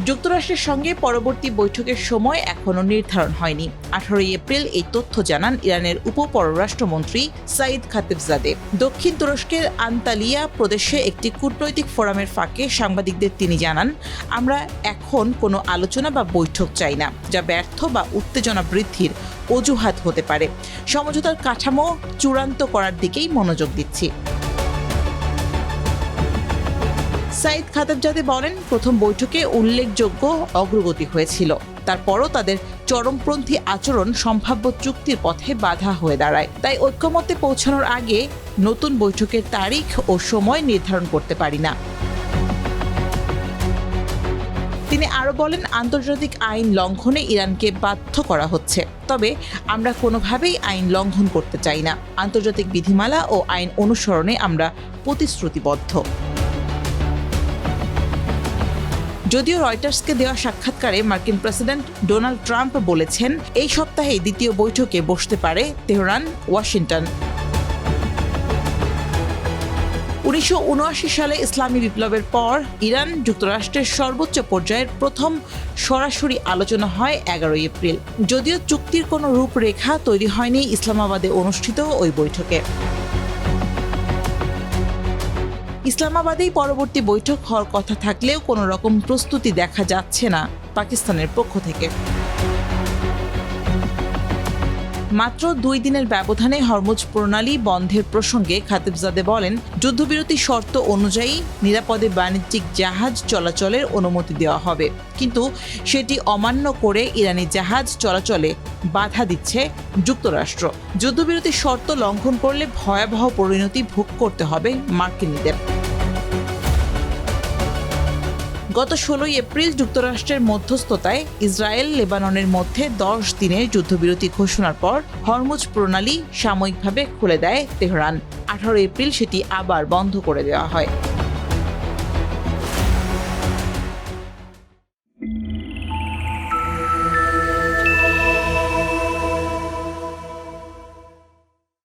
যুক্তরাষ্ট্রের সঙ্গে পরবর্তী বৈঠকের সময় এখনও নির্ধারণ হয়নি। 18 এপ্রিল এই তথ্য জানান ইরানের উপপররাষ্ট্রমন্ত্রী সাইদ খাতিবজাদে। দক্ষিণ তুরস্কের আন্তালিয়া প্রদেশে একটি কূটনৈতিক ফোরামের ফাঁকে সাংবাদিকদের তিনি জানান, আমরা এখন কোনো আলোচনা বা বৈঠক চাই না, যা ব্যর্থ বা উত্তেজনা বৃদ্ধির অজুহাত হতে পারে। সমঝোতার কাঠামো চূড়ান্ত করার দিকেই মনোযোগ দিচ্ছি। সাইদ খাতিবজাদে বলেন, প্রথম বৈঠকে উল্লেখযোগ্য অগ্রগতি হয়েছিল। তারপরও তাদের চরমপন্থী আচরণ সম্ভাব্য চুক্তির পথে বাধা হয়ে দাঁড়ায়। তাই ঐক্যমত্যে পৌঁছানোর আগে নতুন বৈঠকের তারিখ ও সময় নির্ধারণ করতে পারি না। তিনি আরও বলেন, আন্তর্জাতিক আইন লঙ্ঘনে ইরানকে বাধ্য করা হচ্ছে, তবে আমরা কোনোভাবেই আইন লঙ্ঘন করতে চাই না। আন্তর্জাতিক বিধিমালা ও আইন অনুসরণে আমরা প্রতিশ্রুতিবদ্ধ। যদিও রয়টার্সকে দেওয়া সাক্ষাৎকারে মার্কিন প্রেসিডেন্ট ডোনাল্ড ট্রাম্প বলেছেন, এই সপ্তাহে দ্বিতীয় বৈঠকে বসতে পারে তেহরান ওয়াশিংটন। 1979 সালে ইসলামী বিপ্লবের পর ইরান যুক্তরাষ্ট্রের সর্বোচ্চ পর্যায়ের প্রথম সরাসরি আলোচনা হয় 11 এপ্রিল। যদিও চুক্তির কোনো রূপরেখা তৈরি হয়নি ইসলামাবাদে অনুষ্ঠিত ওই বৈঠকে। ইসলামাবাদেই পরবর্তী বৈঠক হওয়ার কথা থাকলেও কোনো রকম প্রস্তুতি দেখা যাচ্ছে না পাকিস্তানের পক্ষ থেকে। মাত্র 2 দিনের ব্যবধানে হরমুজ প্রণালী বন্ধের প্রসঙ্গে খাতিবজাদে বলেন, যুদ্ধবিরতি শর্ত অনুযায়ী নিরাপদে বাণিজ্যিক জাহাজ চলাচলের অনুমতি দেওয়া হবে, কিন্তু সেটি অমান্য করে ইরানি জাহাজ চলাচলে বাধা দিচ্ছে যুক্তরাষ্ট্র। যুদ্ধবিরতি শর্ত লঙ্ঘন করলে ভয়াবহ পরিণতি ভোগ করতে হবে মার্কিনীদের। গত 16 এপ্রিল যুক্তরাষ্ট্রের মধ্যস্থতায় ইসরায়েল লেবাননের মধ্যে 10 দিনের যুদ্ধবিরতি ঘোষণার পর হরমুজ প্রণালী সাময়িকভাবে খুলে দেয় তেহরান। 18 এপ্রিল সেটি আবার বন্ধ করে দেওয়া হয়।